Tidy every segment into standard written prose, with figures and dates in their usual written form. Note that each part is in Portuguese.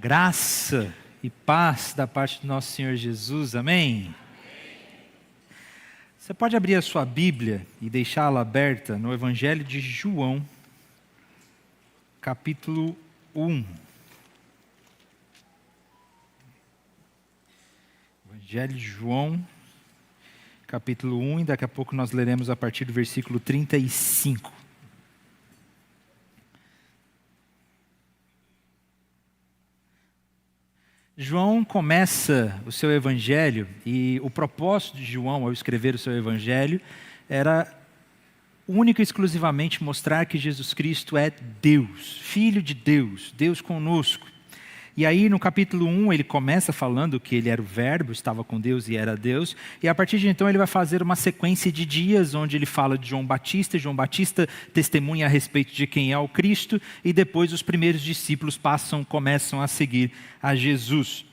Graça e paz da parte do nosso Senhor Jesus, amém? Você pode abrir a sua Bíblia e deixá-la aberta no Evangelho de João, capítulo 1. Evangelho de João, capítulo 1, e daqui a pouco nós leremos a partir do versículo 35. João começa o seu evangelho, e o propósito de João ao escrever o seu evangelho era único e exclusivamente mostrar que Jesus Cristo é Deus, Filho de Deus, Deus conosco. E aí no capítulo 1 ele começa falando que ele era o Verbo, estava com Deus e era Deus. E a partir de então ele vai fazer uma sequência de dias onde ele fala de João Batista. João Batista testemunha a respeito de quem é o Cristo. E depois os primeiros discípulos começam a seguir a Jesus.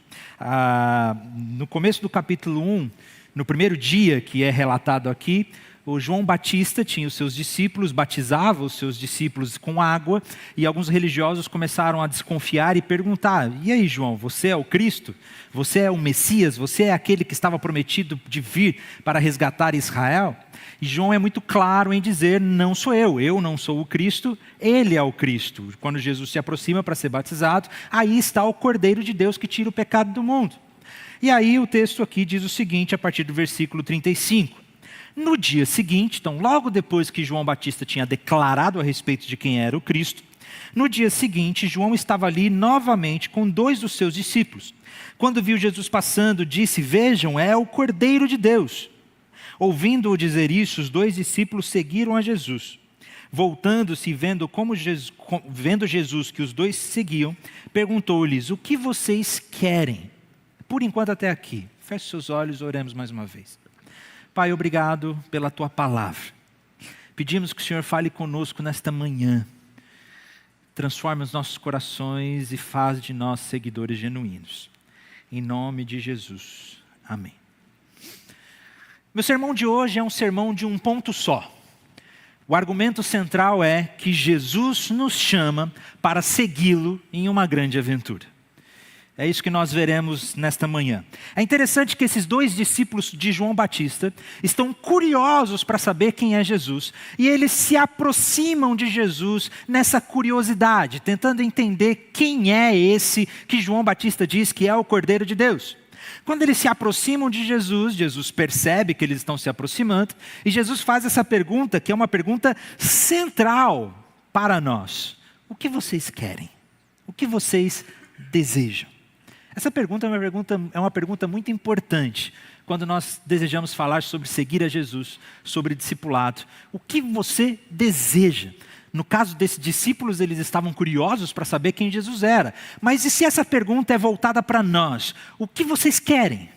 No começo do capítulo 1, no primeiro dia que é relatado aqui, o João Batista tinha os seus discípulos, batizava os seus discípulos com água, e alguns religiosos começaram a desconfiar e perguntar: e aí, João, você é o Cristo? Você é o Messias? Você é aquele que estava prometido de vir para resgatar Israel? E João é muito claro em dizer: não sou eu não sou o Cristo, ele é o Cristo. Quando Jesus se aproxima para ser batizado, aí está o Cordeiro de Deus que tira o pecado do mundo. E aí o texto aqui diz o seguinte, a partir do versículo 35. No dia seguinte, então logo depois que João Batista tinha declarado a respeito de quem era o Cristo, no dia seguinte João estava ali novamente com 2 dos seus discípulos. Quando viu Jesus passando, disse: vejam, é o Cordeiro de Deus. Ouvindo-o dizer isso, os 2 discípulos seguiram a Jesus. Voltando-se e vendo Jesus que os 2 seguiam, perguntou-lhes: o que vocês querem? Por enquanto até aqui. Feche seus olhos, oremos mais uma vez. Pai, obrigado pela Tua palavra. Pedimos que o Senhor fale conosco nesta manhã. Transforme os nossos corações e faz de nós seguidores genuínos. Em nome de Jesus. Amém. Meu sermão de hoje é um sermão de um ponto só. O argumento central é que Jesus nos chama para segui-lo em uma grande aventura. É isso que nós veremos nesta manhã. É interessante que esses 2 discípulos de João Batista estão curiosos para saber quem é Jesus. E eles se aproximam de Jesus nessa curiosidade, tentando entender quem é esse que João Batista diz que é o Cordeiro de Deus. Quando eles se aproximam de Jesus, Jesus percebe que eles estão se aproximando. E Jesus faz essa pergunta, que é uma pergunta central para nós. O que vocês querem? O que vocês desejam? Essa pergunta é uma pergunta muito importante quando nós desejamos falar sobre seguir a Jesus, sobre discipulado. O que você deseja? No caso desses discípulos, eles estavam curiosos para saber quem Jesus era. Mas e se essa pergunta é voltada para nós? O que vocês querem?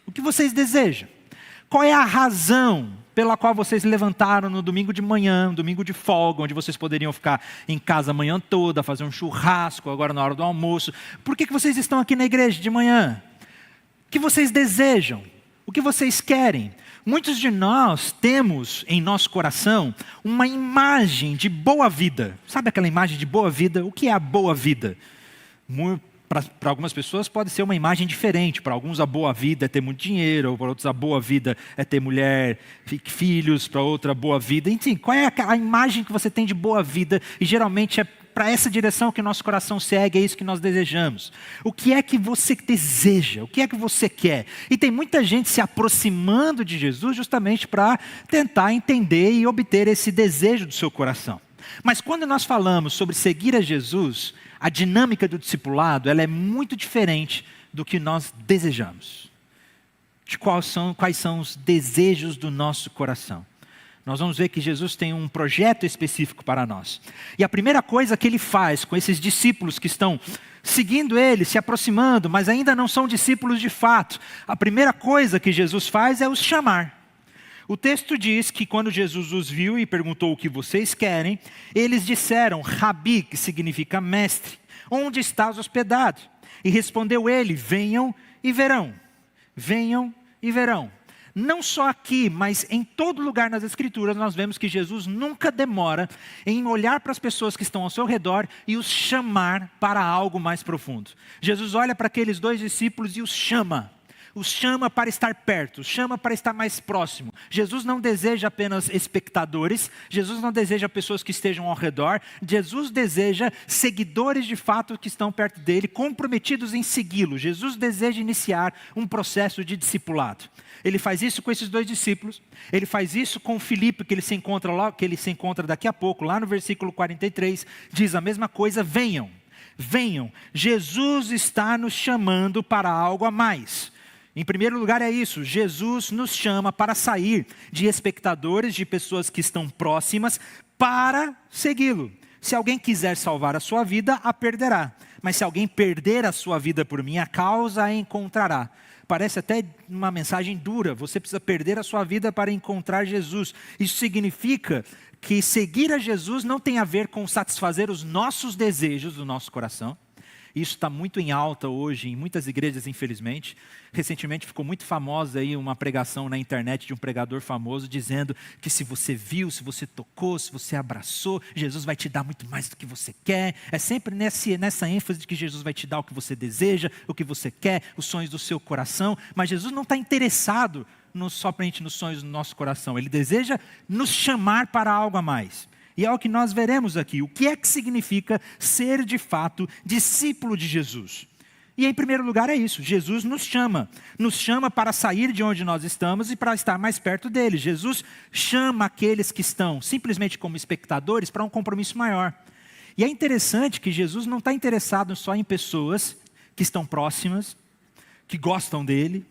O que vocês desejam? Qual é a razão pela qual vocês levantaram no domingo de manhã, um domingo de folga, onde vocês poderiam ficar em casa a manhã toda, fazer um churrasco agora na hora do almoço? Por que vocês estão aqui na igreja de manhã? O que vocês desejam? O que vocês querem? Muitos de nós temos em nosso coração uma imagem de boa vida. Sabe aquela imagem de boa vida? O que é a boa vida? Para algumas pessoas pode ser uma imagem diferente. Para alguns a boa vida é ter muito dinheiro, para outros a boa vida é ter mulher, filhos, para outra a boa vida. Enfim, qual é a imagem que você tem de boa vida? E geralmente é para essa direção que o nosso coração segue, é isso que nós desejamos. O que é que você deseja? O que é que você quer? E tem muita gente se aproximando de Jesus justamente para tentar entender e obter esse desejo do seu coração. Mas quando nós falamos sobre seguir a Jesus, a dinâmica do discipulado, ela é muito diferente do que nós desejamos. De quais são os desejos do nosso coração. Nós vamos ver que Jesus tem um projeto específico para nós. E a primeira coisa que ele faz com esses discípulos que estão seguindo ele, se aproximando, mas ainda não são discípulos de fato, a primeira coisa que Jesus faz é os chamar. O texto diz que quando Jesus os viu e perguntou o que vocês querem, eles disseram: Rabi, que significa mestre, onde estás hospedado? E respondeu ele: venham e verão. Venham e verão. Não só aqui, mas em todo lugar nas Escrituras, nós vemos que Jesus nunca demora em olhar para as pessoas que estão ao seu redor e os chamar para algo mais profundo. Jesus olha para aqueles 2 discípulos e os chama para estar perto, os chama para estar mais próximo. Jesus não deseja apenas espectadores, Jesus não deseja pessoas que estejam ao redor, Jesus deseja seguidores de fato que estão perto dele, comprometidos em segui-lo. Jesus deseja iniciar um processo de discipulado. Ele faz isso com esses 2 discípulos, ele faz isso com Filipe, que ele se encontra daqui a pouco, lá no versículo 43, diz a mesma coisa: venham, Jesus está nos chamando para algo a mais. Em primeiro lugar é isso, Jesus nos chama para sair de espectadores, de pessoas que estão próximas, para segui-lo. Se alguém quiser salvar a sua vida, a perderá. Mas se alguém perder a sua vida por minha causa, a encontrará. Parece até uma mensagem dura, você precisa perder a sua vida para encontrar Jesus. Isso significa que seguir a Jesus não tem a ver com satisfazer os nossos desejos do nosso coração. Isso está muito em alta hoje em muitas igrejas, infelizmente. Recentemente ficou muito famosa aí uma pregação na internet de um pregador famoso dizendo que se você viu, se você tocou, se você abraçou, Jesus vai te dar muito mais do que você quer. É sempre nessa ênfase de que Jesus vai te dar o que você deseja, o que você quer, os sonhos do seu coração. Mas Jesus não está interessado somente nos sonhos do nosso coração. Ele deseja nos chamar para algo a mais. E é o que nós veremos aqui. O que é que significa ser de fato discípulo de Jesus? E em primeiro lugar é isso, Jesus nos chama para sair de onde nós estamos e para estar mais perto dele. Jesus chama aqueles que estão simplesmente como espectadores para um compromisso maior. E é interessante que Jesus não está interessado só em pessoas que estão próximas, que gostam dele,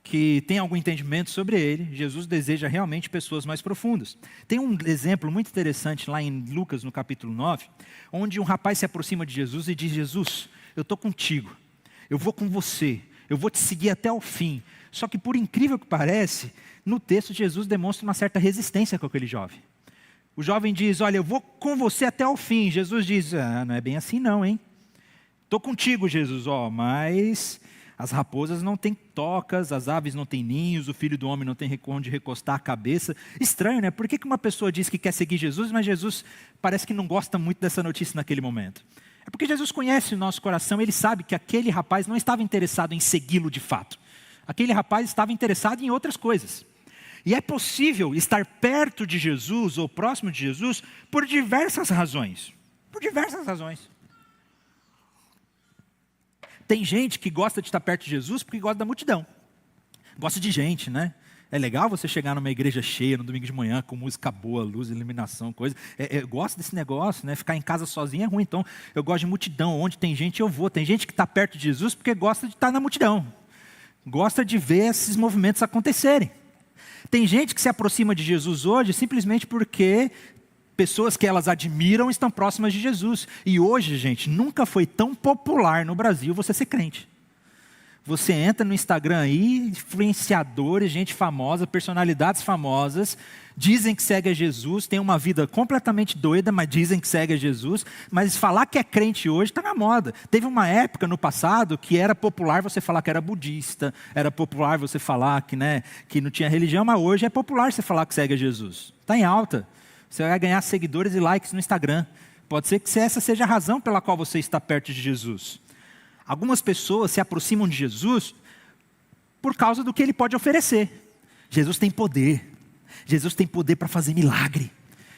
que tem algum entendimento sobre ele. Jesus deseja realmente pessoas mais profundas. Tem um exemplo muito interessante lá em Lucas, no capítulo 9, onde um rapaz se aproxima de Jesus e diz: Jesus, eu estou contigo, eu vou com você, eu vou te seguir até o fim. Só que por incrível que pareça, no texto Jesus demonstra uma certa resistência com aquele jovem. O jovem diz: olha, eu vou com você até o fim. Jesus diz: não é bem assim não, hein? Estou contigo, Jesus, mas as raposas não têm tocas, as aves não têm ninhos, o filho do homem não tem onde recostar a cabeça. Estranho, né? Por que uma pessoa diz que quer seguir Jesus, mas Jesus parece que não gosta muito dessa notícia naquele momento? É porque Jesus conhece o nosso coração, ele sabe que aquele rapaz não estava interessado em segui-lo de fato. Aquele rapaz estava interessado em outras coisas. E é possível estar perto de Jesus ou próximo de Jesus por diversas razões. Por diversas razões. Tem gente que gosta de estar perto de Jesus porque gosta da multidão. Gosta de gente, né? É legal você chegar numa igreja cheia no domingo de manhã, com música boa, luz, iluminação, coisa. Eu gosto desse negócio, né? Ficar em casa sozinho é ruim. Então, eu gosto de multidão. Onde tem gente, eu vou. Tem gente que está perto de Jesus porque gosta de estar na multidão. Gosta de ver esses movimentos acontecerem. Tem gente que se aproxima de Jesus hoje simplesmente porque pessoas que elas admiram estão próximas de Jesus. E hoje, gente, nunca foi tão popular no Brasil você ser crente. Você entra no Instagram aí, influenciadores, gente famosa, personalidades famosas, dizem que segue a Jesus, tem uma vida completamente doida, mas dizem que segue a Jesus. Mas falar que é crente hoje está na moda. Teve uma época no passado que era popular você falar que era budista, era popular você falar que não tinha religião, mas hoje é popular você falar que segue a Jesus. Está em alta. Você vai ganhar seguidores e likes no Instagram. Pode ser que essa seja a razão pela qual você está perto de Jesus. Algumas pessoas se aproximam de Jesus por causa do que ele pode oferecer. Jesus tem poder. Jesus tem poder para fazer milagre.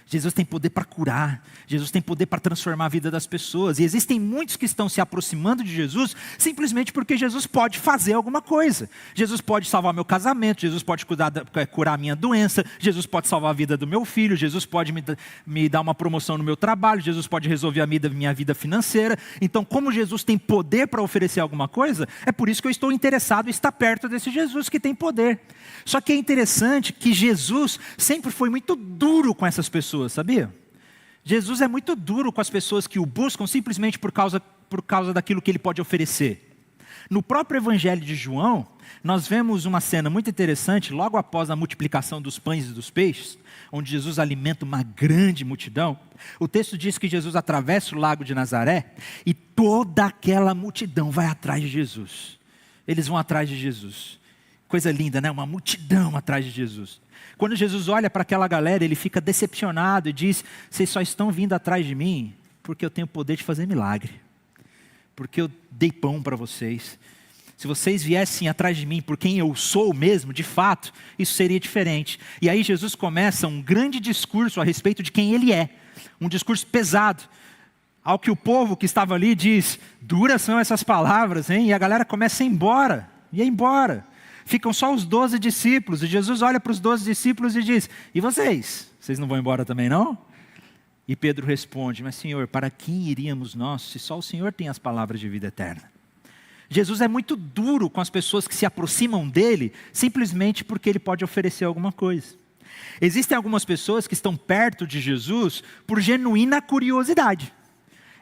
Jesus tem poder para curar. Jesus tem poder para transformar a vida das pessoas. E existem muitos que estão se aproximando de Jesus simplesmente porque Jesus pode fazer alguma coisa. Jesus pode salvar meu casamento. Jesus pode curar a minha doença. Jesus pode salvar a vida do meu filho. Jesus pode me dar uma promoção no meu trabalho. Jesus pode resolver a minha vida financeira. Então, como Jesus tem poder para oferecer alguma coisa, é por isso que eu estou interessado em estar perto desse Jesus que tem poder. Só que é interessante que Jesus sempre foi muito duro com essas pessoas, sabia? Jesus é muito duro com as pessoas que o buscam simplesmente por causa daquilo que ele pode oferecer. No próprio Evangelho de João, nós vemos uma cena muito interessante, logo após a multiplicação dos pães e dos peixes, onde Jesus alimenta uma grande multidão. O texto diz que Jesus atravessa o lago de Nazaré e toda aquela multidão vai atrás de Jesus. Eles vão atrás de Jesus. Coisa linda, né? Uma multidão atrás de Jesus. Quando Jesus olha para aquela galera, ele fica decepcionado e diz: vocês só estão vindo atrás de mim porque eu tenho o poder de fazer milagre. Porque eu dei pão para vocês. Se vocês viessem atrás de mim por quem eu sou mesmo, de fato, isso seria diferente. E aí Jesus começa um grande discurso a respeito de quem ele é. Um discurso pesado. Ao que o povo que estava ali diz: duras são essas palavras, hein? E a galera começa a ir embora. E embora. Ficam só os 12 discípulos. E Jesus olha para os 12 discípulos e diz: e vocês? Vocês não vão embora também não? E Pedro responde: mas Senhor, para quem iríamos nós, se só o Senhor tem as palavras de vida eterna? Jesus é muito duro com as pessoas que se aproximam dele, simplesmente porque ele pode oferecer alguma coisa. Existem algumas pessoas que estão perto de Jesus por genuína curiosidade.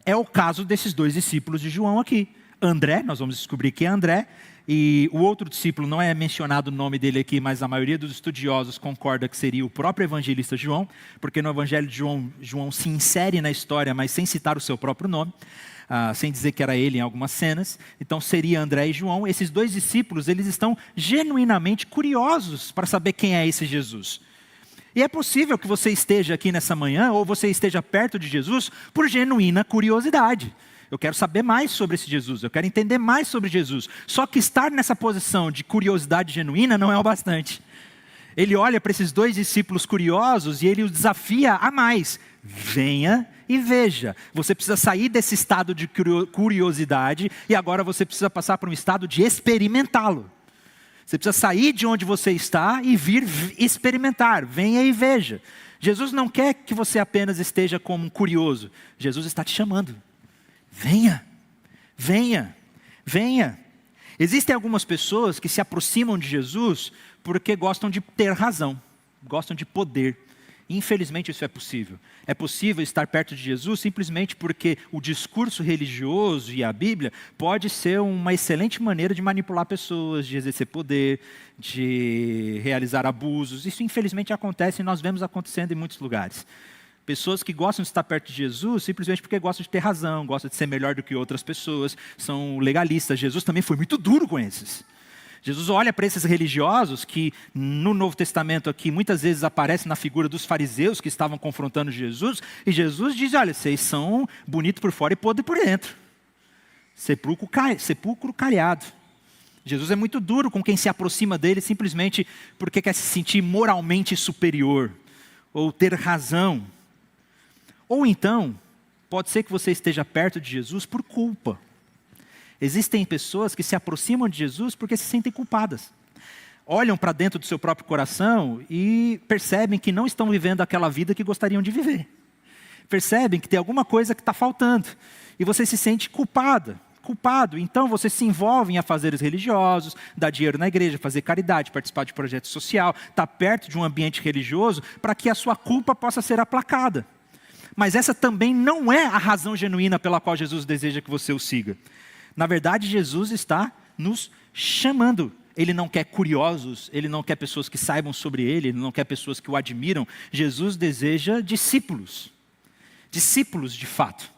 É o caso desses 2 discípulos de João aqui. André, nós vamos descobrir que é André, e o outro discípulo, não é mencionado o nome dele aqui, mas a maioria dos estudiosos concorda que seria o próprio evangelista João, porque no evangelho de João se insere na história, mas sem citar o seu próprio nome. Sem dizer que era ele em algumas cenas. Então seria André e João. Esses 2 discípulos, eles estão genuinamente curiosos para saber quem é esse Jesus. E é possível que você esteja aqui nessa manhã, ou você esteja perto de Jesus, por genuína curiosidade. Eu quero saber mais sobre esse Jesus, eu quero entender mais sobre Jesus. Só que estar nessa posição de curiosidade genuína não é o bastante. Ele olha para esses 2 discípulos curiosos e ele os desafia a mais. Venha e veja. Você precisa sair desse estado de curiosidade e agora você precisa passar para um estado de experimentá-lo. Você precisa sair de onde você está e vir experimentar. Venha e veja. Jesus não quer que você apenas esteja como um curioso. Jesus está te chamando. Venha, venha, venha. Existem algumas pessoas que se aproximam de Jesus porque gostam de ter razão, gostam de poder. Infelizmente isso é possível. É possível estar perto de Jesus simplesmente porque o discurso religioso e a Bíblia pode ser uma excelente maneira de manipular pessoas, de exercer poder, de realizar abusos. Isso infelizmente acontece e nós vemos acontecendo em muitos lugares. Pessoas que gostam de estar perto de Jesus simplesmente porque gostam de ter razão, gostam de ser melhor do que outras pessoas, são legalistas. Jesus também foi muito duro com esses. Jesus olha para esses religiosos que no Novo Testamento aqui muitas vezes aparecem na figura dos fariseus que estavam confrontando Jesus, e Jesus diz: olha, vocês são bonitos por fora e podres por dentro. Sepulcro caiado. Jesus é muito duro com quem se aproxima dele simplesmente porque quer se sentir moralmente superior, ou ter razão. Ou então, pode ser que você esteja perto de Jesus por culpa. Existem pessoas que se aproximam de Jesus porque se sentem culpadas. Olham para dentro do seu próprio coração e percebem que não estão vivendo aquela vida que gostariam de viver. Percebem que tem alguma coisa que está faltando. E você se sente culpado. Então você se envolve em afazeres religiosos, dar dinheiro na igreja, fazer caridade, participar de projeto social, estar perto de um ambiente religioso para que a sua culpa possa ser aplacada. Mas essa também não é a razão genuína pela qual Jesus deseja que você o siga. Na verdade, Jesus está nos chamando. Ele não quer curiosos, ele não quer pessoas que saibam sobre ele não quer pessoas que o admiram. Jesus deseja discípulos. Discípulos de fato.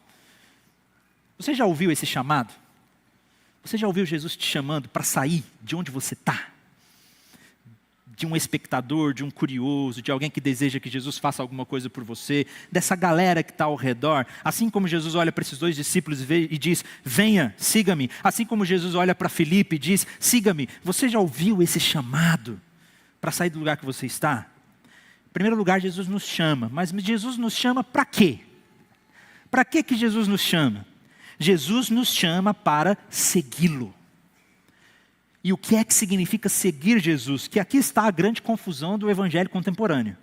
Você já ouviu esse chamado? Você já ouviu Jesus te chamando para sair de onde você está? De um espectador, de um curioso, de alguém que deseja que Jesus faça alguma coisa por você, dessa galera que está ao redor. Assim como Jesus olha para esses 2 discípulos e diz: venha, siga-me. Assim como Jesus olha para Filipe e diz: siga-me. Você já ouviu esse chamado para sair do lugar que você está? Em primeiro lugar, Jesus nos chama. Mas Jesus nos chama para quê? Para que Jesus nos chama? Jesus nos chama para segui-lo. E o que é que significa seguir Jesus? Que aqui está a grande confusão do evangelho contemporâneo.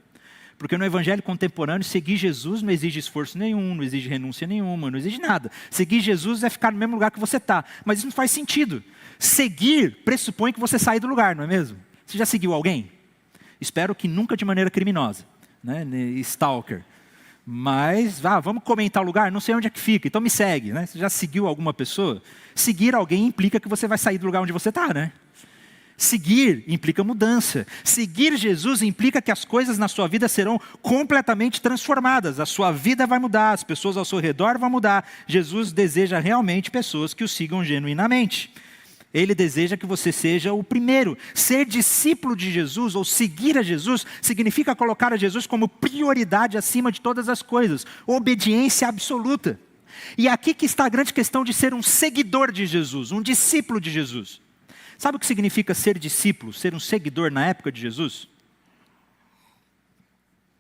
Porque no evangelho contemporâneo, seguir Jesus não exige esforço nenhum, não exige renúncia nenhuma, não exige nada. Seguir Jesus é ficar no mesmo lugar que você está. Mas isso não faz sentido. Seguir pressupõe que você sai do lugar, não é mesmo? Você já seguiu alguém? Espero que nunca de maneira criminosa, né? Stalker. Mas, vamos comentar o lugar, não sei onde é que fica, então me segue, né? Você já seguiu alguma pessoa? Seguir alguém implica que você vai sair do lugar onde você está, né? Seguir implica mudança. Seguir Jesus implica que as coisas na sua vida serão completamente transformadas. A sua vida vai mudar, as pessoas ao seu redor vão mudar. Jesus deseja realmente pessoas que o sigam genuinamente. Ele deseja que você seja o primeiro. Ser discípulo de Jesus ou seguir a Jesus significa colocar a Jesus como prioridade acima de todas as coisas. Obediência absoluta. E aqui que está a grande questão de ser um seguidor de Jesus, um discípulo de Jesus. Sabe o que significa ser discípulo, ser um seguidor na época de Jesus?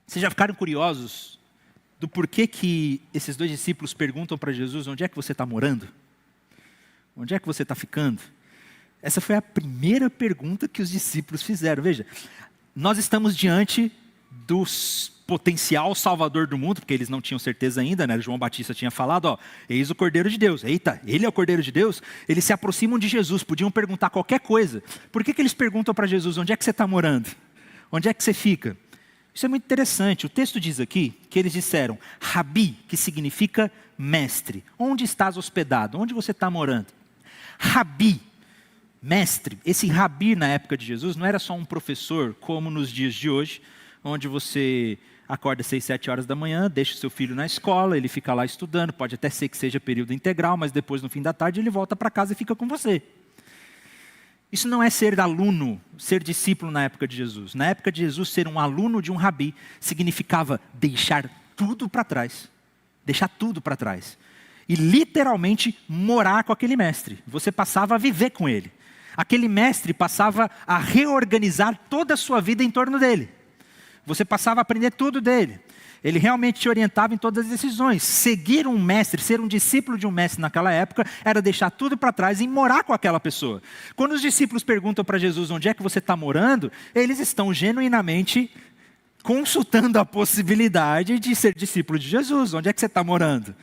Vocês já ficaram curiosos do porquê que esses dois discípulos perguntam para Jesus: onde é que você está morando? Onde é que você está ficando? Essa foi a primeira pergunta que os discípulos fizeram. Veja, nós estamos diante do potencial salvador do mundo, porque eles não tinham certeza ainda, né? João Batista tinha falado, ó, eis o Cordeiro de Deus. Eita, ele é o Cordeiro de Deus? Eles se aproximam de Jesus, podiam perguntar qualquer coisa. Por que eles perguntam para Jesus: onde é que você está morando? Onde é que você fica? Isso é muito interessante. O texto diz aqui que eles disseram, Rabi, que significa mestre. Onde estás hospedado? Onde você está morando? Rabi, mestre. Esse Rabi na época de Jesus não era só um professor, como nos dias de hoje, onde você acorda às 6, 7 horas da manhã, deixa o seu filho na escola, ele fica lá estudando, pode até ser que seja período integral, mas depois no fim da tarde ele volta para casa e fica com você. Isso não é ser aluno, ser discípulo na época de Jesus. Na época de Jesus, ser um aluno de um rabi significava deixar tudo para trás. Deixar tudo para trás. E literalmente morar com aquele mestre. Você passava a viver com ele. Aquele mestre passava a reorganizar toda a sua vida em torno dele. Você passava a aprender tudo dele. Ele realmente te orientava em todas as decisões. Seguir um mestre, ser um discípulo de um mestre naquela época, era deixar tudo para trás e morar com aquela pessoa. Quando os discípulos perguntam para Jesus onde é que você está morando, eles estão genuinamente consultando a possibilidade de ser discípulo de Jesus. Onde é que você está morando?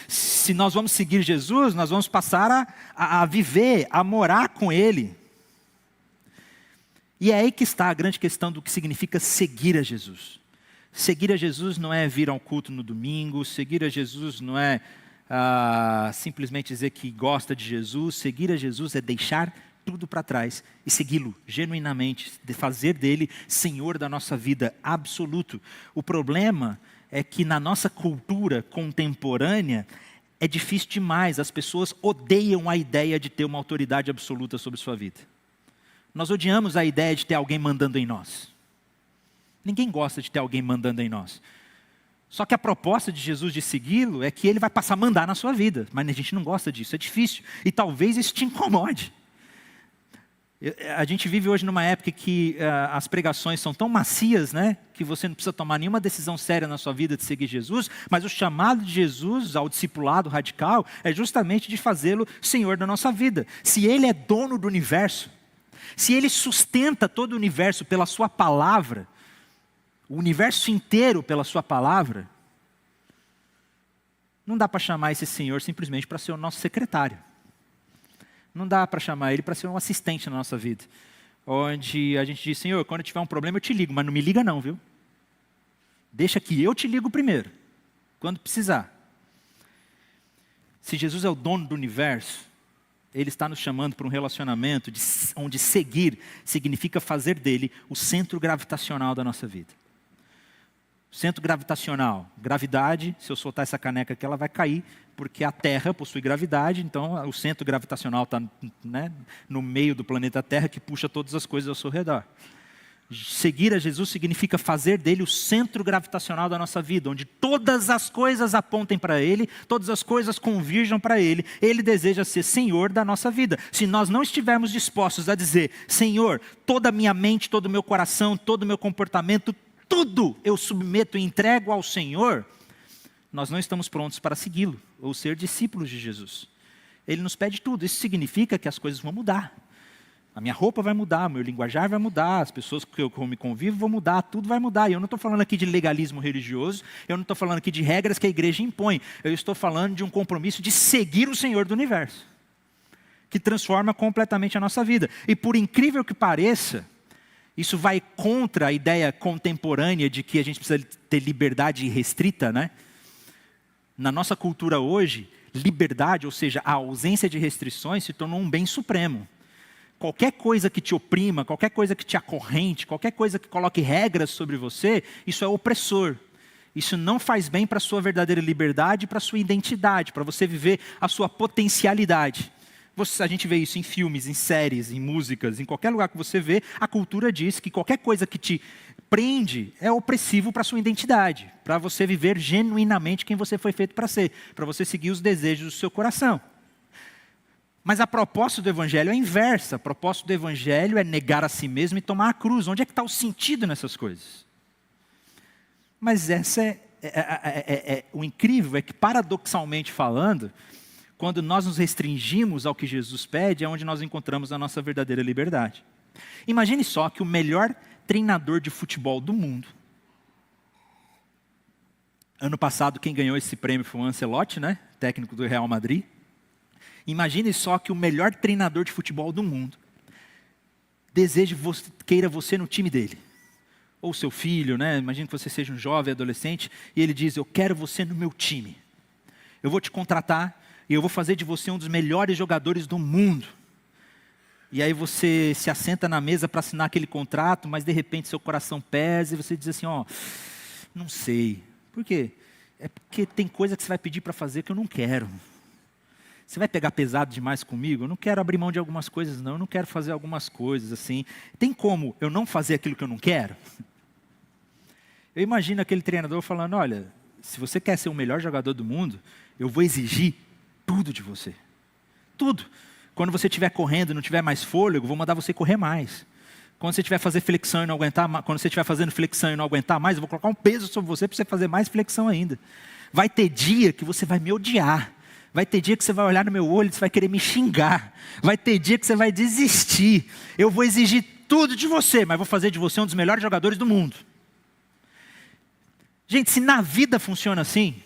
Se nós vamos seguir Jesus, nós vamos passar a viver, a morar com Ele. E é aí que está a grande questão do que significa seguir a Jesus. Seguir a Jesus não é vir ao culto no domingo, seguir a Jesus não é simplesmente dizer que gosta de Jesus, seguir a Jesus é deixar tudo para trás e segui-lo genuinamente, de fazer dele Senhor da nossa vida, absoluto. O problema é que na nossa cultura contemporânea é difícil demais, as pessoas odeiam a ideia de ter uma autoridade absoluta sobre sua vida. Nós odiamos a ideia de ter alguém mandando em nós. Ninguém gosta de ter alguém mandando em nós. Só que a proposta de Jesus de segui-lo é que ele vai passar a mandar na sua vida. Mas a gente não gosta disso, é difícil. E talvez isso te incomode. A gente vive hoje numa época que as pregações são tão macias, né? Que você não precisa tomar nenhuma decisão séria na sua vida de seguir Jesus. Mas o chamado de Jesus ao discipulado radical é justamente de fazê-lo Senhor da nossa vida. Se Ele é dono do universo, se Ele sustenta todo o universo pela sua palavra, o universo inteiro pela sua palavra, não dá para chamar esse Senhor simplesmente para ser o nosso secretário. Não dá para chamar Ele para ser um assistente na nossa vida. Onde a gente diz, Senhor, quando eu tiver um problema eu te ligo, mas não me liga não, viu? Deixa que eu te ligo primeiro, quando precisar. Se Jesus é o dono do universo, Ele está nos chamando para um relacionamento onde seguir significa fazer dele o centro gravitacional da nossa vida. Centro gravitacional, gravidade, se eu soltar essa caneca aqui, ela vai cair, porque a Terra possui gravidade, então o centro gravitacional está, né, no meio do planeta Terra, que puxa todas as coisas ao seu redor. Seguir a Jesus significa fazer dele o centro gravitacional da nossa vida, onde todas as coisas apontem para Ele, todas as coisas convirjam para Ele. Ele deseja ser Senhor da nossa vida. Se nós não estivermos dispostos a dizer, Senhor, toda a minha mente, todo o meu coração, todo o meu comportamento, tudo eu submeto e entrego ao Senhor, nós não estamos prontos para segui-lo, ou ser discípulos de Jesus. Ele nos pede tudo, isso significa que as coisas vão mudar. A minha roupa vai mudar, o meu linguajar vai mudar, as pessoas que eu me convivo vão mudar, tudo vai mudar. E eu não estou falando aqui de legalismo religioso, eu não estou falando aqui de regras que a igreja impõe, eu estou falando de um compromisso de seguir o Senhor do universo, que transforma completamente a nossa vida. E por incrível que pareça, isso vai contra a ideia contemporânea de que a gente precisa ter liberdade irrestrita, né? Na nossa cultura hoje, liberdade, ou seja, a ausência de restrições, se tornou um bem supremo. Qualquer coisa que te oprima, qualquer coisa que te acorrente, qualquer coisa que coloque regras sobre você, isso é opressor. Isso não faz bem para a sua verdadeira liberdade, para a sua identidade, para você viver a sua potencialidade. A gente vê isso em filmes, em séries, em músicas, em qualquer lugar que você vê, a cultura diz que qualquer coisa que te prende é opressivo para a sua identidade, para você viver genuinamente quem você foi feito para ser, para você seguir os desejos do seu coração. Mas a proposta do Evangelho é inversa. A proposta do Evangelho é negar a si mesmo e tomar a cruz. Onde é que está o sentido nessas coisas? Mas o incrível é que, paradoxalmente falando, quando nós nos restringimos ao que Jesus pede, é onde nós encontramos a nossa verdadeira liberdade. Imagine só que o melhor treinador de futebol do mundo, ano passado quem ganhou esse prêmio foi o Ancelotti, né? Técnico do Real Madrid. Imagine só que o melhor treinador de futebol do mundo queira você no time dele. Ou seu filho, né? Imagine que você seja um jovem, adolescente, e ele diz, eu quero você no meu time. Eu vou te contratar e eu vou fazer de você um dos melhores jogadores do mundo. E aí você se assenta na mesa para assinar aquele contrato, mas de repente seu coração pesa e você diz assim, não sei. Por quê? É porque tem coisa que você vai pedir para fazer que eu não quero. Você vai pegar pesado demais comigo? Eu não quero abrir mão de algumas coisas, não. Eu não quero fazer algumas coisas assim. Tem como eu não fazer aquilo que eu não quero? Eu imagino aquele treinador falando, olha, se você quer ser o melhor jogador do mundo, eu vou exigir tudo de você. Tudo. Quando você estiver correndo e não tiver mais fôlego, vou mandar você correr mais. Quando você estiver fazendo flexão e não aguentar, quando você estiver fazendo flexão e não aguentar mais, eu vou colocar um peso sobre você para você fazer mais flexão ainda. Vai ter dia que você vai me odiar. Vai ter dia que você vai olhar no meu olho e você vai querer me xingar. Vai ter dia que você vai desistir. Eu vou exigir tudo de você, mas vou fazer de você um dos melhores jogadores do mundo. Gente, se na vida funciona assim,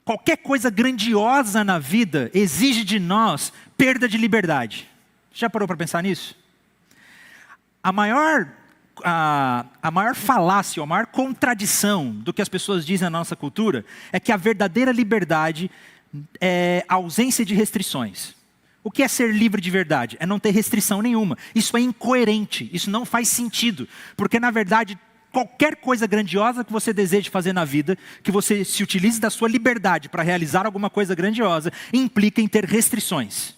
qualquer coisa grandiosa na vida exige de nós perda de liberdade. Já parou para pensar nisso? A maior falácia, a maior contradição do que as pessoas dizem na nossa cultura é que a verdadeira liberdade é a ausência de restrições. O que é ser livre de verdade? É não ter restrição nenhuma. Isso é incoerente, isso não faz sentido, porque na verdade qualquer coisa grandiosa que você deseje fazer na vida, que você se utilize da sua liberdade para realizar alguma coisa grandiosa, implica em ter restrições.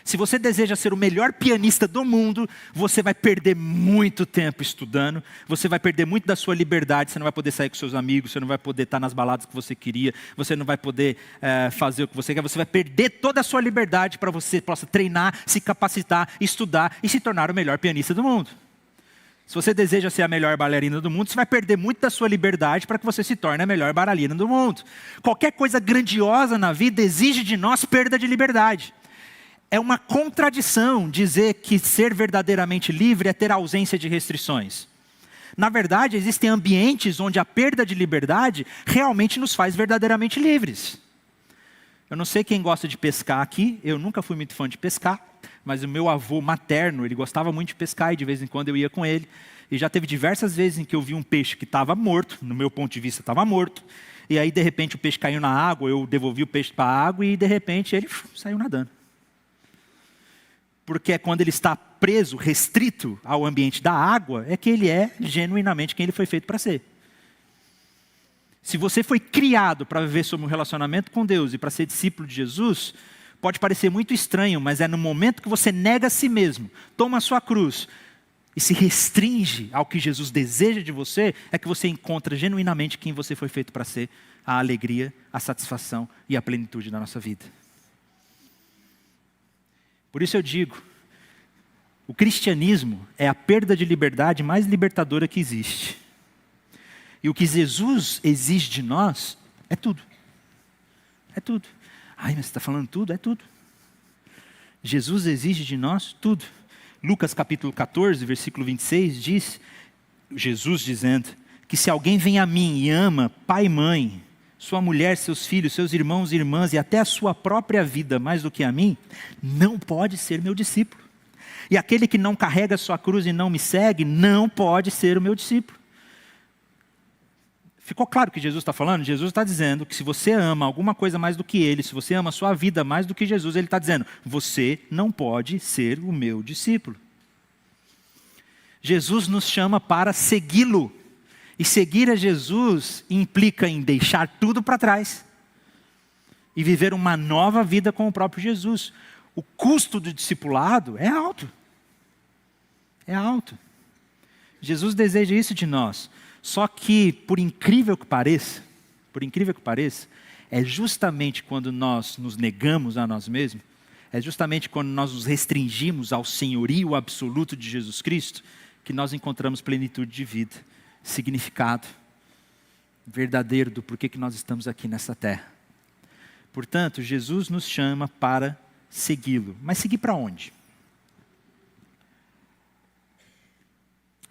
Se você deseja ser o melhor pianista do mundo, você vai perder muito tempo estudando, você vai perder muito da sua liberdade, você não vai poder sair com seus amigos, você não vai poder estar nas baladas que você queria, você não vai poder fazer o que você quer, você vai perder toda a sua liberdade para você possa treinar, se capacitar, estudar e se tornar o melhor pianista do mundo. Se você deseja ser a melhor bailarina do mundo, você vai perder muito da sua liberdade para que você se torne a melhor bailarina do mundo. Qualquer coisa grandiosa na vida exige de nós perda de liberdade. É uma contradição dizer que ser verdadeiramente livre é ter ausência de restrições. Na verdade, existem ambientes onde a perda de liberdade realmente nos faz verdadeiramente livres. Eu não sei quem gosta de pescar aqui, eu nunca fui muito fã de pescar, mas o meu avô materno, ele gostava muito de pescar e de vez em quando eu ia com ele. E já teve diversas vezes em que eu vi um peixe que estava morto, no meu ponto de vista estava morto, e aí de repente o peixe caiu na água, eu devolvi o peixe para a água e de repente ele saiu nadando. Porque é quando ele está preso, restrito ao ambiente da água, é que ele é genuinamente quem ele foi feito para ser. Se você foi criado para viver sob um relacionamento com Deus e para ser discípulo de Jesus, pode parecer muito estranho, mas é no momento que você nega a si mesmo, toma a sua cruz e se restringe ao que Jesus deseja de você, é que você encontra genuinamente quem você foi feito para ser, a alegria, a satisfação e a plenitude da nossa vida. Por isso eu digo, o cristianismo é a perda de liberdade mais libertadora que existe. E o que Jesus exige de nós é tudo. É tudo. Ai, mas você está falando tudo? É tudo. Jesus exige de nós tudo. Lucas capítulo 14, versículo 26 diz, Jesus dizendo, que se alguém vem a mim e ama pai e mãe, sua mulher, seus filhos, seus irmãos e irmãs e até a sua própria vida mais do que a mim, não pode ser meu discípulo. E aquele que não carrega sua cruz e não me segue, não pode ser o meu discípulo. Ficou claro o que Jesus está falando? Jesus está dizendo que se você ama alguma coisa mais do que Ele, se você ama a sua vida mais do que Jesus, Ele está dizendo, você não pode ser o meu discípulo. Jesus nos chama para segui-lo. E seguir a Jesus implica em deixar tudo para trás e viver uma nova vida com o próprio Jesus. O custo do discipulado é alto. É alto. Jesus deseja isso de nós. Só que, por incrível que pareça, é justamente quando nós nos negamos a nós mesmos, é justamente quando nós nos restringimos ao senhorio absoluto de Jesus Cristo, que nós encontramos plenitude de vida, significado verdadeiro do porquê que nós estamos aqui nessa terra. Portanto, Jesus nos chama para segui-lo. Mas seguir para onde?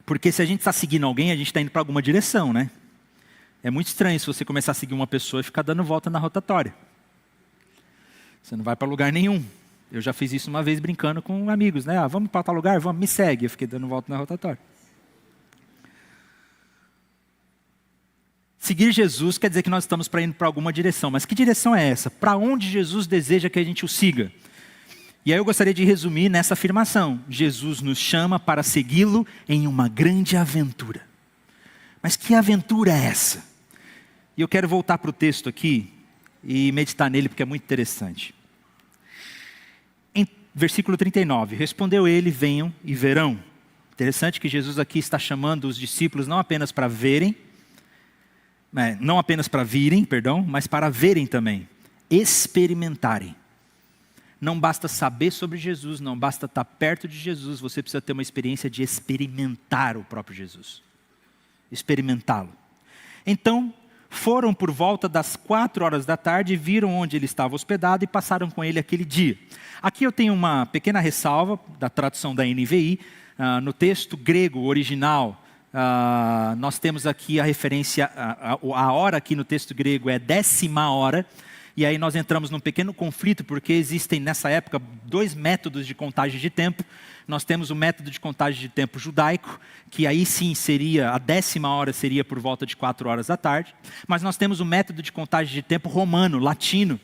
Porque se a gente está seguindo alguém, a gente está indo para alguma direção, né? É muito estranho se você começar a seguir uma pessoa e ficar dando volta na rotatória. Você não vai para lugar nenhum. Eu já fiz isso uma vez brincando com amigos, né? Vamos para tal lugar? Vamos, me segue. Eu fiquei dando volta na rotatória. Seguir Jesus quer dizer que nós estamos indo para alguma direção. Mas que direção é essa? Para onde Jesus deseja que a gente o siga? E aí eu gostaria de resumir nessa afirmação. Jesus nos chama para segui-lo em uma grande aventura. Mas que aventura é essa? E eu quero voltar para o texto aqui e meditar nele porque é muito interessante. Em versículo 39, respondeu ele, venham e verão. Interessante que Jesus aqui está chamando os discípulos não apenas para verem, não apenas para virem, mas para verem também, experimentarem. Não basta saber sobre Jesus, não basta estar perto de Jesus, você precisa ter uma experiência de experimentar o próprio Jesus. Experimentá-lo. Então, foram por volta das 4 da tarde, viram onde ele estava hospedado e passaram com ele aquele dia. Aqui eu tenho uma pequena ressalva da tradução da NVI. No texto grego original, nós temos aqui a referência, a hora aqui no texto grego é 10ª hora. E aí nós entramos num pequeno conflito, porque existem nessa época 2 métodos de contagem de tempo. Nós temos o método de contagem de tempo judaico, que aí sim seria, a 10ª hora seria por volta de 4 da tarde. Mas nós temos o método de contagem de tempo romano, latino,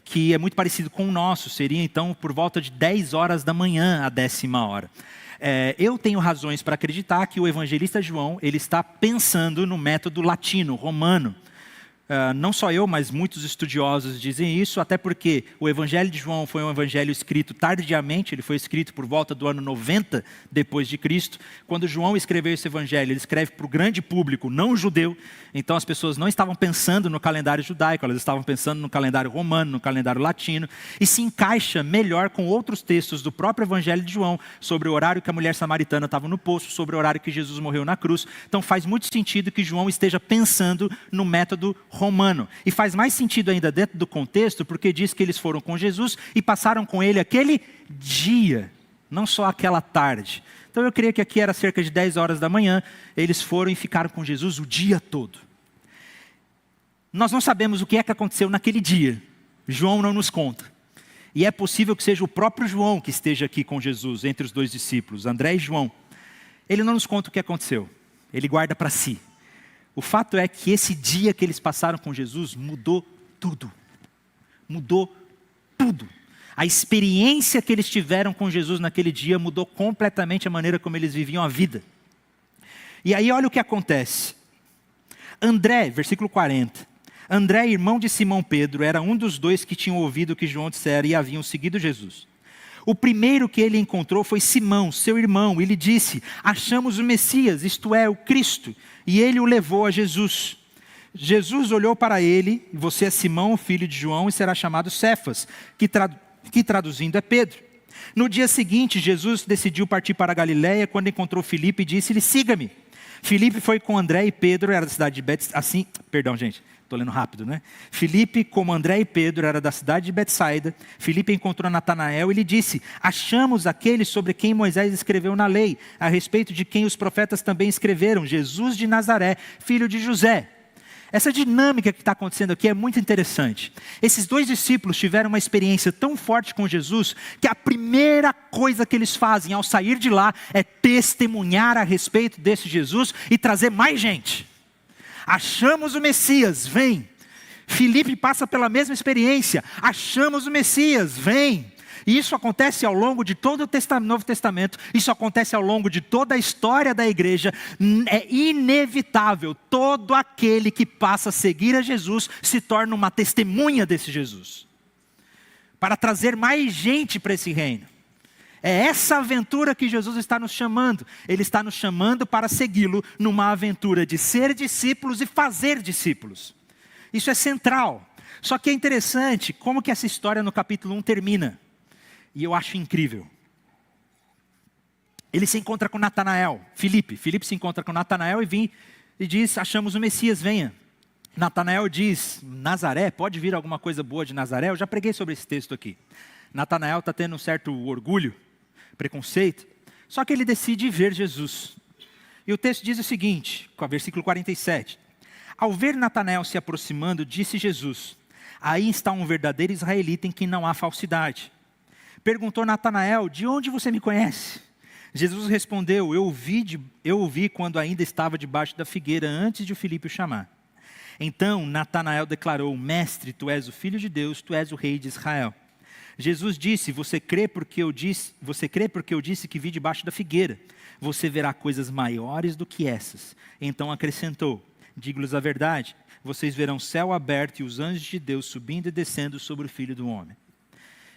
que é muito parecido com o nosso. Seria então por volta de 10 horas da manhã a 10ª hora. Eu tenho razões para acreditar que o evangelista João, ele está pensando no método latino, romano. Não só eu, mas muitos estudiosos dizem isso, até porque o Evangelho de João foi um evangelho escrito tardiamente, ele foi escrito por volta do ano 90 depois de Cristo. Quando João escreveu esse evangelho, ele escreve para o grande público não judeu, então as pessoas não estavam pensando no calendário judaico, elas estavam pensando no calendário romano, no calendário latino, e se encaixa melhor com outros textos do próprio Evangelho de João, sobre o horário que a mulher samaritana estava no poço, sobre o horário que Jesus morreu na cruz. Então faz muito sentido que João esteja pensando no método romano. E faz mais sentido ainda dentro do contexto, porque diz que eles foram com Jesus e passaram com ele aquele dia, não só aquela tarde. Então eu creio que aqui era cerca de 10 horas da manhã, eles foram e ficaram com Jesus o dia todo. Nós não sabemos o que é que aconteceu naquele dia, João não nos conta. E é possível que seja o próprio João que esteja aqui com Jesus, entre os 2 discípulos, André e João. Ele não nos conta o que aconteceu, ele guarda para si. O fato é que esse dia que eles passaram com Jesus mudou tudo. Mudou tudo. A experiência que eles tiveram com Jesus naquele dia mudou completamente a maneira como eles viviam a vida. E aí olha o que acontece. André, versículo 40. André, irmão de Simão Pedro, era um dos 2 que tinham ouvido o que João dissera e haviam seguido Jesus. O primeiro que ele encontrou foi Simão, seu irmão, e lhe disse: achamos o Messias, isto é, o Cristo. E ele o levou a Jesus. Jesus olhou para ele: você é Simão, filho de João, e será chamado Cefas, que traduzindo é Pedro. No dia seguinte, Jesus decidiu partir para a Galiléia, quando encontrou Filipe e disse-lhe: siga-me. Filipe foi com André e Pedro, era da cidade de estou lendo rápido, né? Filipe, como André e Pedro, era da cidade de Betsaida. Filipe encontrou Natanael e lhe disse: achamos aquele sobre quem Moisés escreveu na lei, a respeito de quem os profetas também escreveram, Jesus de Nazaré, filho de José. Essa dinâmica que está acontecendo aqui é muito interessante. Esses 2 discípulos tiveram uma experiência tão forte com Jesus, que a primeira coisa que eles fazem ao sair de lá é testemunhar a respeito desse Jesus e trazer mais gente. Achamos o Messias, vem. Filipe passa pela mesma experiência. Achamos o Messias, vem. E isso acontece ao longo de todo o Novo Testamento. Isso acontece ao longo de toda a história da igreja. É inevitável. Todo aquele que passa a seguir a Jesus se torna uma testemunha desse Jesus. para trazer mais gente para esse reino. É essa aventura que Jesus está nos chamando. Ele está nos chamando para segui-lo numa aventura de ser discípulos e fazer discípulos. Isso é central. Só que é interessante como que essa história no capítulo 1 termina. E eu acho incrível. Ele se encontra com Natanael, Filipe se encontra com Natanael e diz, achamos o Messias, venha. Natanael diz, Nazaré, pode vir alguma coisa boa de Nazaré? Eu já preguei sobre esse texto aqui. Natanael está tendo um certo orgulho, preconceito, só que ele decide ver Jesus. E o texto diz o seguinte, com o versículo 47. Ao ver Natanael se aproximando, disse Jesus, aí está um verdadeiro israelita em quem não há falsidade. Perguntou Natanael, de onde você me conhece? Jesus respondeu, eu o vi quando ainda estava debaixo da figueira, antes de o Filipe o chamar. Então Natanael declarou, mestre, tu és o Filho de Deus, tu és o Rei de Israel. Jesus disse, você crê porque eu disse que vi debaixo da figueira? Você verá coisas maiores do que essas. Então acrescentou, digo-lhes a verdade, vocês verão o céu aberto e os anjos de Deus subindo e descendo sobre o Filho do Homem.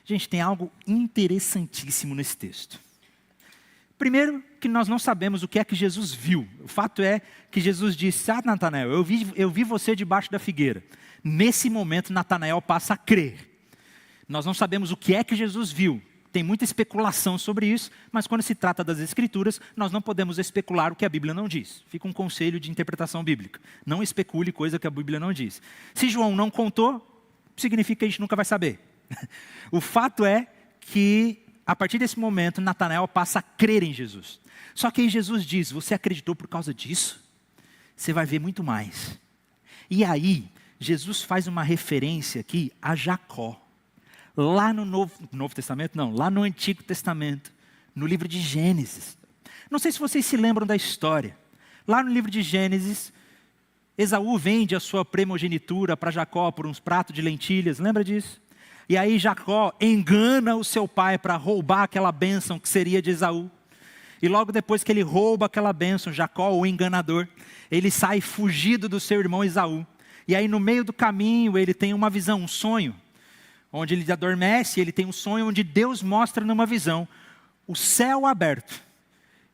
Gente, tem algo interessantíssimo nesse texto. Primeiro, que nós não sabemos o que é que Jesus viu. O fato é que Jesus disse, Natanael, eu vi você debaixo da figueira. Nesse momento, Natanael passa a crer. Nós não sabemos o que é que Jesus viu. Tem muita especulação sobre isso, mas quando se trata das Escrituras, nós não podemos especular o que a Bíblia não diz. Fica um conselho de interpretação bíblica. Não especule coisa que a Bíblia não diz. Se João não contou, significa que a gente nunca vai saber. O fato é que, a partir desse momento, Natanael passa a crer em Jesus. Só que aí Jesus diz, você acreditou por causa disso? Você vai ver muito mais. E aí, Jesus faz uma referência aqui a Jacó. Lá no Novo Testamento, não, lá no Antigo Testamento, no livro de Gênesis. Não sei se vocês se lembram da história. Lá no livro de Gênesis, Esaú vende a sua primogenitura para Jacó por uns pratos de lentilhas, lembra disso? E aí Jacó engana o seu pai para roubar aquela bênção que seria de Esaú. E logo depois que ele rouba aquela bênção, Jacó, o enganador, ele sai fugido do seu irmão Esaú. E aí no meio do caminho ele tem uma visão, um sonho, onde ele adormece, ele tem um sonho onde Deus mostra numa visão o céu aberto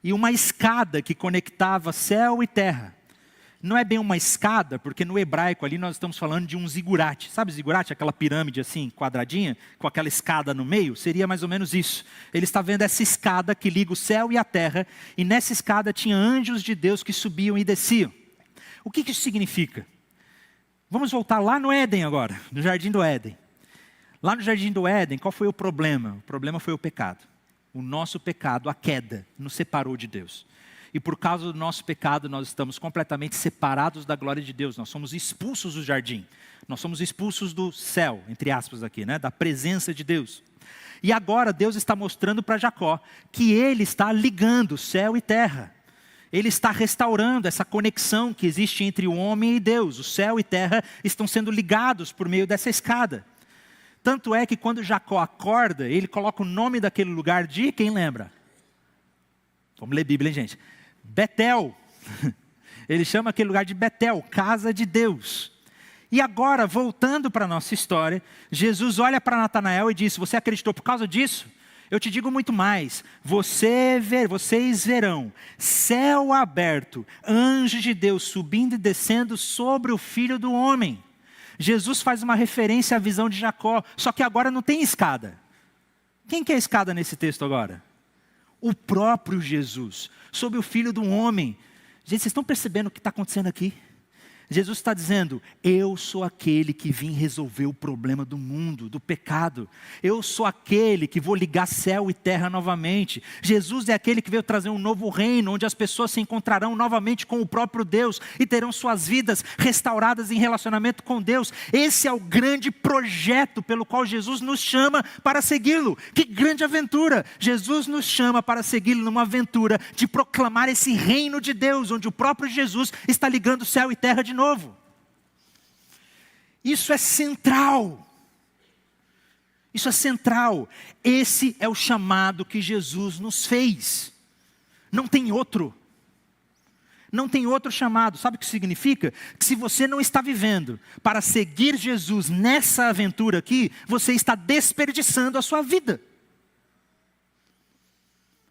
e uma escada que conectava céu e terra. Não é bem uma escada, porque no hebraico ali nós estamos falando de um zigurate. Sabe zigurate? Aquela pirâmide assim, quadradinha, com aquela escada no meio? Seria mais ou menos isso. Ele está vendo essa escada que liga o céu e a terra, e nessa escada tinha anjos de Deus que subiam e desciam. O que isso significa? Vamos voltar lá no Éden agora, no Jardim do Éden. Lá no Jardim do Éden, qual foi o problema? O problema foi o pecado. O nosso pecado, a queda, nos separou de Deus. E por causa do nosso pecado, nós estamos completamente separados da glória de Deus. Nós somos expulsos do jardim. Nós somos expulsos do céu, entre aspas aqui, né? Da presença de Deus. E agora Deus está mostrando para Jacó que Ele está ligando céu e terra. Ele está restaurando essa conexão que existe entre o homem e Deus. O céu e terra estão sendo ligados por meio dessa escada. Tanto é que quando Jacó acorda, ele coloca o nome daquele lugar de, quem lembra? Vamos ler Bíblia, hein, gente? Betel. Ele chama aquele lugar de Betel, casa de Deus. E agora, voltando para a nossa história, Jesus olha para Natanael e diz, você acreditou por causa disso? Eu te digo muito mais, vocês verão céu aberto, anjos de Deus subindo e descendo sobre o Filho do Homem. Jesus faz uma referência à visão de Jacó, só que agora não tem escada. Quem que é a escada nesse texto agora? O próprio Jesus, sobre o Filho do Homem. Gente, vocês estão percebendo o que está acontecendo aqui? Jesus está dizendo, eu sou aquele que vim resolver o problema do mundo, do pecado. Eu sou aquele que vou ligar céu e terra novamente. Jesus é aquele que veio trazer um novo reino, onde as pessoas se encontrarão novamente com o próprio Deus e terão suas vidas restauradas em relacionamento com Deus. Esse é o grande projeto pelo qual Jesus nos chama para segui-lo. Que grande aventura! Jesus nos chama para segui-lo numa aventura de proclamar esse reino de Deus, onde o próprio Jesus está ligando céu e terra de novo. Isso é central. Isso é central. Esse é o chamado que Jesus nos fez. Não tem outro. Não tem outro chamado. Sabe o que significa? Que se você não está vivendo para seguir Jesus nessa aventura aqui, você está desperdiçando a sua vida.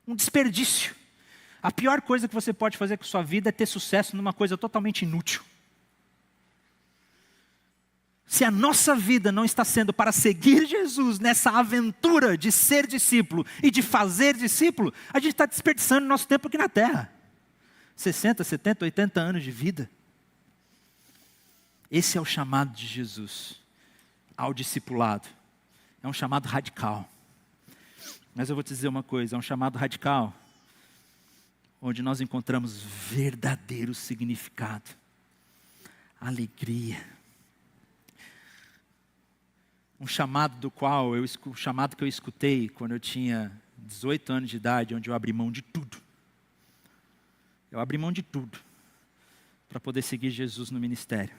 Um desperdício. A pior coisa que você pode fazer com a sua vida é ter sucesso numa coisa totalmente inútil. Se a nossa vida não está sendo para seguir Jesus nessa aventura de ser discípulo e de fazer discípulo, a gente está desperdiçando nosso tempo aqui na terra. 60, 70, 80 anos de vida. Esse é o chamado de Jesus ao discipulado. É um chamado radical. Mas eu vou te dizer uma coisa, é um chamado radical, onde nós encontramos verdadeiro significado, alegria. Um chamado o chamado que eu escutei quando eu tinha 18 anos de idade, onde eu abri mão de tudo. Eu abri mão de tudo para poder seguir Jesus no ministério.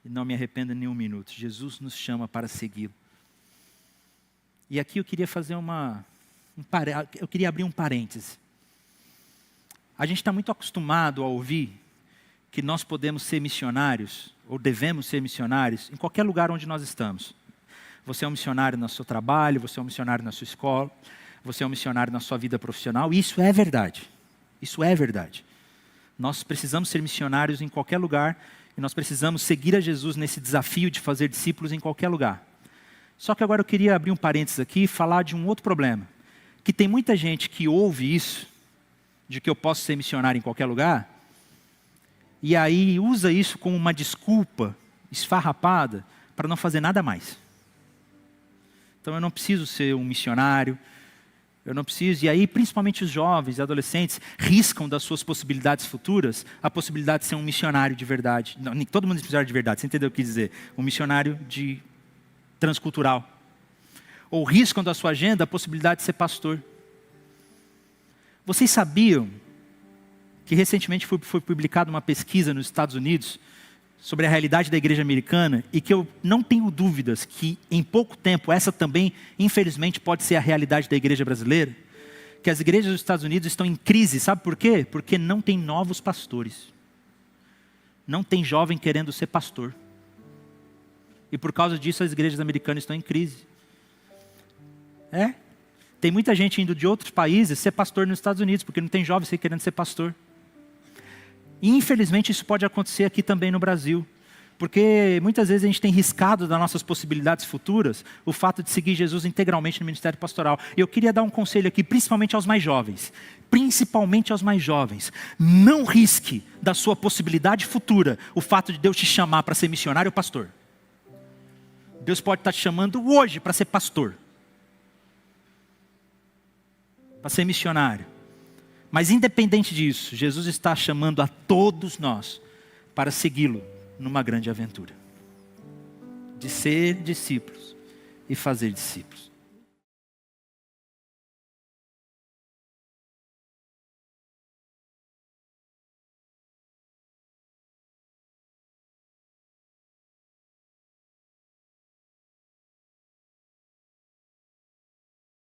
E não me arrependo nem um minuto. Jesus nos chama para segui-lo. E aqui eu queria fazer eu queria abrir um parêntese. A gente está muito acostumado a ouvir que nós podemos ser missionários, ou devemos ser missionários, em qualquer lugar onde nós estamos. Você é um missionário no seu trabalho, você é um missionário na sua escola, você é um missionário na sua vida profissional, e isso é verdade. Isso é verdade. Nós precisamos ser missionários em qualquer lugar, e nós precisamos seguir a Jesus nesse desafio de fazer discípulos em qualquer lugar. Só que agora eu queria abrir um parênteses aqui e falar de um outro problema. Que tem muita gente que ouve isso, de que eu posso ser missionário em qualquer lugar, e aí usa isso como uma desculpa esfarrapada para não fazer nada mais. Então eu não preciso ser um missionário, eu não preciso, e aí principalmente os jovens e adolescentes riscam das suas possibilidades futuras a possibilidade de ser um missionário de verdade. Não, nem todo mundo é missionário de verdade, você entendeu o que eu quis dizer? Um missionário transcultural. Ou riscam da sua agenda a possibilidade de ser pastor. Vocês sabiam que recentemente foi publicada uma pesquisa nos Estados Unidos sobre a realidade da igreja americana e que eu não tenho dúvidas que em pouco tempo essa também, infelizmente, pode ser a realidade da igreja brasileira? Que as igrejas dos Estados Unidos estão em crise, sabe por quê? Porque não tem novos pastores. Não tem jovem querendo ser pastor. E por causa disso as igrejas americanas estão em crise. Tem muita gente indo de outros países ser pastor nos Estados Unidos, porque não tem jovem querendo ser pastor. E infelizmente isso pode acontecer aqui também no Brasil. Porque muitas vezes a gente tem riscado das nossas possibilidades futuras o fato de seguir Jesus integralmente no ministério pastoral. E eu queria dar um conselho aqui, principalmente aos mais jovens. Principalmente aos mais jovens. Não risque da sua possibilidade futura o fato de Deus te chamar para ser missionário ou pastor. Deus pode estar te chamando hoje para ser pastor. Para ser missionário. Mas independente disso, Jesus está chamando a todos nós para segui-lo numa grande aventura. De ser discípulos e fazer discípulos.